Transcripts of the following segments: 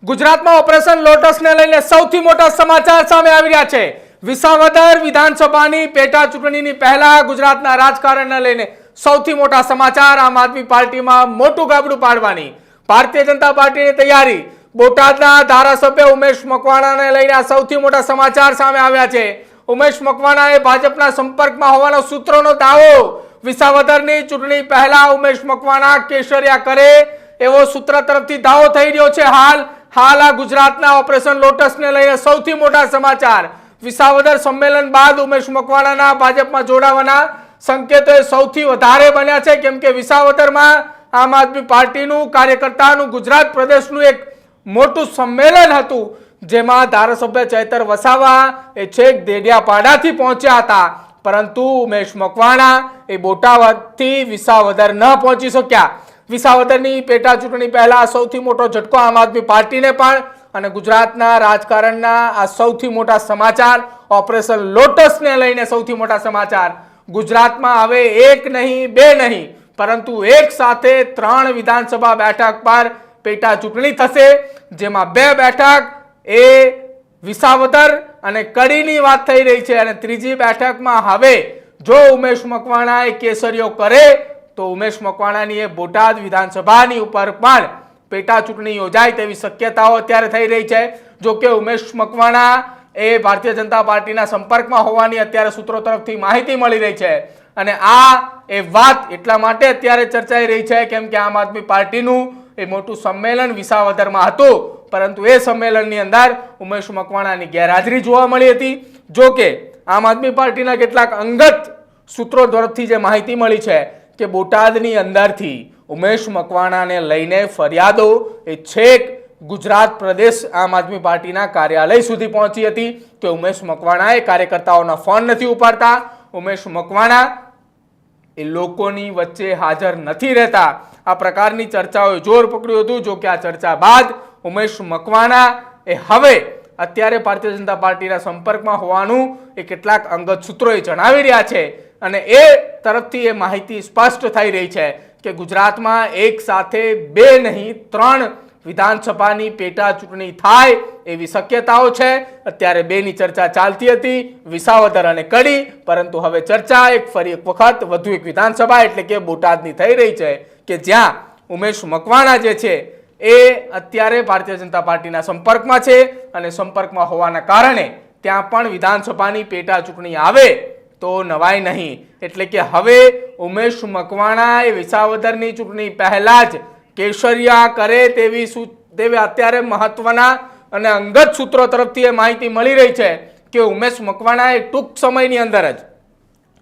ગુજરાતમાં ઓપરેશન લોટસને લઈને સૌથી મોટા સમાચાર સામે આવી રહ્યા છે। વિસાવદર વિધાનસભાની પેટા ચૂંટણીની પહેલા ગુજરાતના રાજકારણને લઈને સૌથી મોટા સમાચાર। આમ આદમી પાર્ટીમાં મોટું ગાબડું પાડવાની ભારતીય જનતા પાર્ટીની તૈયારી। બોટાદના ધારાસભ્ય ઉમેશ મકવાણાને લઈને આ સૌથી મોટા સમાચાર સામે આવ્યા છે। ઉમેશ મકવાણાએ ભાજપના સંપર્કમાં હોવાનો સૂત્રોનો દાવો। વિસાવદરની ચૂંટણી પહેલા ઉમેશ મકવાણા કેસરિયા કરે એવો સૂત્ર તરફથી દાવો થઈ રહ્યો છે। હાલ આ ગુજરાતના ઓપરેશન લોટસને લઈને સૌથી મોટા સમાચાર। વિસાવદર સંમેલન બાદ ઉમેશ મકવાણાના ભાજપમાં જોડાવાના સંકેતો સૌથી વધારે બન્યા છે, કેમ કે વિસાવદરમાં આમ આદમી પાર્ટીનું કાર્યકર્તાનું ગુજરાત પ્રદેશનું એક મોટું સંમેલન હતું, જેમાં ધારાસભ્ય ચૈતર વસાવા એ છેક દેડિયાપાડાથી પહોંચ્યા હતા, પરંતુ ઉમેશ મકવાણા એ બોટાદથી વિસાવદર ન પહોંચી શક્યા। વિસાવદરની પેટા ચૂંટણી પહેલા સૌથી મોટો ઝટકો આમ આદમી પાર્ટીને પણ અને ગુજરાતના રાજકારણના આ સૌથી મોટા સમાચાર ઓપરેશન લોટસને લઈને સૌથી મોટા સમાચાર। ગુજરાતમાં હવે એક નહીં બે નહીં પરંતુ એક સાથે 3 વિધાનસભા બેઠક પર પેટા ચૂંટણી થશે, જેમાં 2 બેઠક એ વિસાવદર અને કડીની વાત થઈ રહી છે અને ત્રીજી બેઠકમાં હવે જો ઉમેશ મકવાણા એ કેસરીઓ કરે તો ઉમેશ મકવાણાની એ બોટાદ વિધાનસભાની ઉપર પણ પેટા ચૂંટણી યોજાય તેવી શક્યતાઓ અત્યારે થઈ રહી છે। જો કે ઉમેશ મકવાણા એ ભારતીય જનતા પાર્ટીના સંપર્કમાં હોવાની અત્યારે સૂત્રો તરફથી માહિતી મળી રહી છે અને આ એ વાત એટલા માટે અત્યારે ચર્ચાઈ રહી છે કેમ કે આમ આદમી પાર્ટીનું એ મોટું સંમેલન વિસાવદરમાં હતું, પરંતુ એ સંમેલનની અંદર ઉમેશ મકવાણાની ગેરહાજરી જોવા મળી હતી। જો કે આમ આદમી પાર્ટીના કેટલાક અંગત સૂત્રો તરફથી જે માહિતી મળી છે કે બોટાદની અંદરથી ઉમેશ મકવાણાને લઈને ફરિયાદો એ છેક ગુજરાત પ્રદેશ આમ આદમી પાર્ટીના કાર્યાલય સુધી પહોંચી હતી કે ઉમેશ મકવાણાએ કાર્યકર્તાઓના ફોન નથી ઉપાડતા, ઉમેશ મકવાણા એ લોકોની વચ્ચે હાજર નથી રહેતા। આ પ્રકારની ચર્ચાઓએ જોર પકડ્યું હતું। જો કે આ ચર્ચા બાદ ઉમેશ મકવાણા એ હવે અત્યારે ભારતીય જનતા પાર્ટીના સંપર્કમાં હોવાનું એ કેટલાક અંગત સૂત્રોએ જણાવી રહ્યા છે અને એ તરફથી એ માહિતી સ્પષ્ટ થઈ રહી છે કે ગુજરાતમાં એક સાથે 2 નહીં 3 વિધાનસભાની પેટા ચૂંટણી થાય એવી શક્યતાઓ છે। અત્યારે 2ની ચર્ચા ચાલતી હતી, વિસાવદર અને કડી, પરંતુ હવે ચર્ચા ફરી એક વખત વધુ એક વિધાનસભા એટલે કે બોટાદની થઈ રહી છે કે જ્યાં ઉમેશ મકવાણા જે છે એ અત્યારે ભારતીય જનતા પાર્ટીના સંપર્કમાં છે અને સંપર્કમાં હોવાના કારણે ત્યાં પણ વિધાનસભાની પેટા ચૂંટણી આવે તો નવાય નહીં। એટલે કે હવે ઉમેશ મકવાણા એ વિસાવદરની ચૂંટણી પહેલા જ કેસરિયા કરે તેવી અત્યારે મહત્વના અને અંગત સૂત્રો તરફથી એ માહિતી મળી રહી છે કે ઉમેશ મકવાણા એ ટૂંક સમયની અંદર જ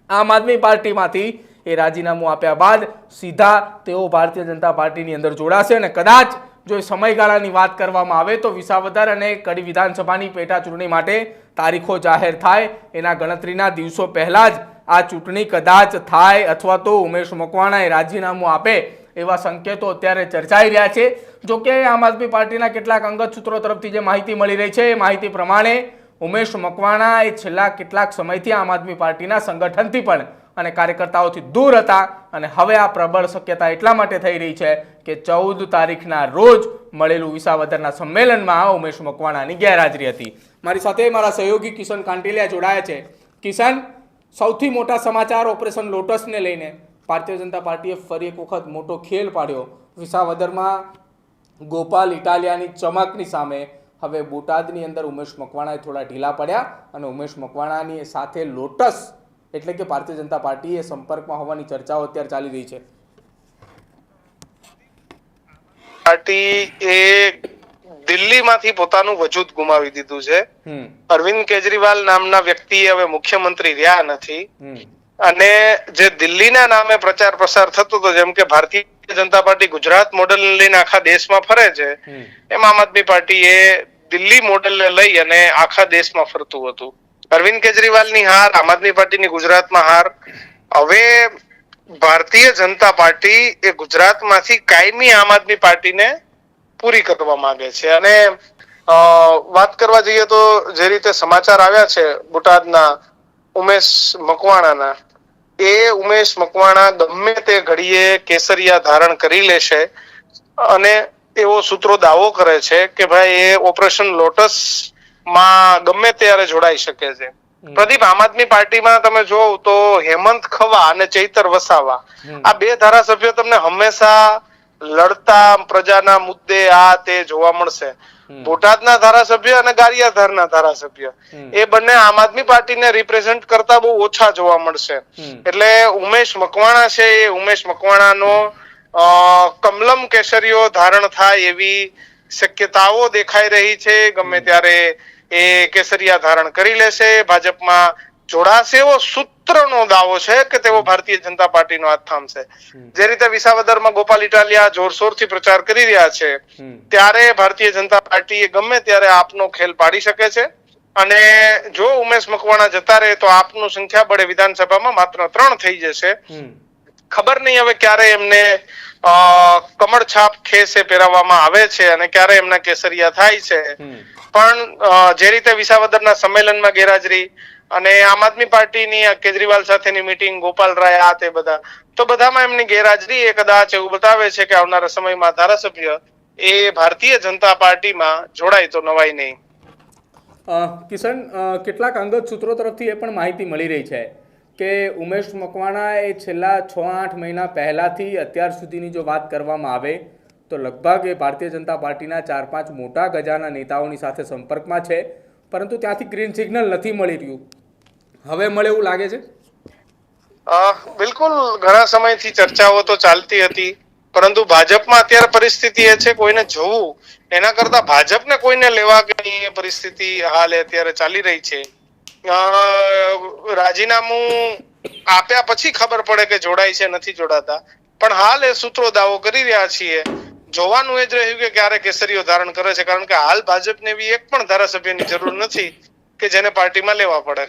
આમ આદમી પાર્ટીમાંથી એ રાજીનામું આપ્યા બાદ સીધા તેઓ ભારતીય જનતા પાર્ટીની અંદર જોડાશે અને કદાચ જો સમયગાળાની વાત કરવામાં આવે તો વિસાવદર અને કડી વિધાનસભાની પેટા ચૂંટણી માટે તારીખો જાહેર થાય એના ગણતરીના દિવસો પહેલા જ આ ચૂંટણી કદાચ થાય અથવા તો ઉમેશ મકવાણાએ રાજીનામું આપે એવા સંકેતો અત્યારે ચર્ચાઈ રહ્યા છે। જો કે આમ આદમી પાર્ટીના કેટલાક અંગત સૂત્રો તરફથી જે માહિતી મળી રહી છે એ માહિતી પ્રમાણે ઉમેશ મકવાણા એ છેલ્લા કેટલાક સમયથી આમ આદમી પાર્ટીના સંગઠનથી પણ અને કાર્યકર્તાઓથી દૂર હતા અને હવે આ પ્રબળ શક્યતા એટલા માટે થઈ રહી છે કે 14 તારીખના રોજ મળેલું વિસાવદરના સંમેલનમાં ઉમેશ મકવાણાની ગેરહાજરી હતી। મારી સાથે મારા સહયોગી કિશન કાંટેલિયા જોડાયા છે। કિશન, સૌથી મોટા સમાચાર ઓપરેશન લોટસને લઈને ભારતીય જનતા પાર્ટીએ ફરી એક વખત મોટો ખેલ પાડ્યો। વિસાવદરમાં ગોપાલ ઇટાલિયાની ચમકની સામે હવે બોટાદની અંદર ઉમેશ મકવાણાએ થોડા ઢીલા પડ્યા અને ઉમેશ મકવાણાની સાથે લોટસ એટલે કે ભારતીય જનતા પાર્ટી એ સંપર્કમાં હોવાની ચર્ચાઓ અત્યારે ચાલી રહી છે। પાર્ટી એ દિલ્હીમાંથી પોતાનું વજૂદ ગુમાવી દીધું છે। અરવિંદ કેજરીવાલ નામના વ્યક્તિ હવે મુખ્યમંત્રી રહ્યા નથી અને જે દિલ્હીના નામે પ્રચાર પ્રસાર થતો હતો, જેમ કે ભારતીય જનતા પાર્ટી ગુજરાત મોડેલ લઈને આખા દેશમાં ફરે છે, એમ આમ આદમી પાર્ટી એ દિલ્હી મોડેલને લઈ અને આખા દેશમાં ફરતું હતું। અરવિંદ કેજરીવાલની હાર, આમ આદમી પાર્ટીની ગુજરાતમાં હાર, હવે ભારતીય જનતા પાર્ટી એ ગુજરાતમાંથી કાયમી આમ આદમી પાર્ટીને પૂરી કરવા માંગે છે। અને વાત કરવા જઈએ તો જે રીતે સમાચાર આવ્યા છે બોટાદના ઉમેશ મકવાણાના, એ ઉમેશ મકવાણા ગમે તે ઘડીએ કેસરિયા ધારણ કરી લેશે અને એવો સૂત્રો દાવો કરે છે કે ભાઈ એ ઓપરેશન લોટસ માં ગમે ત્યારે જોડાઈ શકે છે. પ્રદીપ, આમ આદમી પાર્ટીમાં તમે જોવ તો હેમંત ખવા અને ચૈતર વસાવા આ બે ધારાસભ્યો તમને હંમેશા લડતા પ્રજાના મુદ્દે આ તે જોવા મળશે. બોટાદના ધારાસભ્ય અને ગારિયાધારના ધારાસભ્ય એ બંને આમ આદમી પાર્ટીને રિપ્રેઝેન્ટ કરતા બહુ ઓછા જોવા મળશે. એટલે ઉમેશ મકવાણા છે એ ઉમેશ મકવાણાનો કમલમ કેસરીઓ ધારણ થાય એવી શક્યતાઓ દેખાઈ રહી છે. ગમે ત્યારે એ કેસરિયા ધારણ કરી લેશે, ભાજપમાં જોડાશે એવો સૂત્રનો દાવો છે કે તેઓ ભારતીય જનતા પાર્ટીનો હાથ થામશે. જે રીતે વિસાવદરમાં ગોપાલ ઇટાલિયા જોરશોરથી પ્રચાર કરી રહ્યા છે, ત્યારે ભારતીય જનતા પાર્ટી ગમે ત્યારે આપનો ખેલ પાડી શકે છે. અને જો ઉમેશ મકવાણા જતા રહે તો આપનું સંખ્યાબળે વિધાનસભામાં માત્ર 3 થઈ જશે. ખબર નહીં હવે ક્યારે એમને કમળ છાપ ખેસે પહેરાવવામાં આવે છે અને ક્યારે એમના કેસરિયા થાય છે. પણ જે રીતે વિસાવદરના સંમેલનમાં ગેરહાજરી અને આમ આદમી પાર્ટીની કેજરીવાલ સાથેની મીટિંગ, ગોપાલ રાય, આ તે બધા, તો બધામાં એમની ગેરહાજરી એ કદાચ એવું બતાવે છે કે આવનારા સમયમાં ધારાસભ્ય એ ભારતીય જનતા પાર્ટીમાં જોડાય તો નવાઈ નહીં. કિશન, કેટલાક અંગત સૂત્રો તરફથી એ પણ માહિતી મળી રહી છે કે ઉમેશ મકવાણા એ છેલ્લા 6-8 મહિના પહેલાથી અત્યાર સુધીની જો વાત કરવામાં આવે તો લગભગ એ ભારતીય જનતા પાર્ટીના 4-5 મોટા ગજાના નેતાઓની સાથે સંપર્કમાં છે, પરંતુ ત્યાંથી ગ્રીન સિગ્નલ નથી મળી રહ્યું. હવે મળે એવું લાગે છે? બિલકુલ, ઘણા સમયથી ચર્ચાઓ તો ચાલતી હતી, પરંતુ ભાજપમાં અત્યારે પરિસ્થિતિ એ છે કોઈને જવું એના કરતા ભાજપને કોઈને લેવા કે એ પરિસ્થિતિ હાલ અત્યારે ચાલી રહી છે. રાજીનામું આપ્યા પછી ખબર પડે કે જોડાય છે નથી જોડાતા, પણ હાલ એ સૂત્રો દાવો કરી રહ્યા છીએ. જોવાનું એ જ રહ્યું કે ક્યારે કેસરીઓ ધારણ કરે છે, કારણ કે હાલ ભાજપને એવી એક પણ ધારાસભ્યની જરૂર નથી કે જેને પાર્ટીમાં લેવા પડે.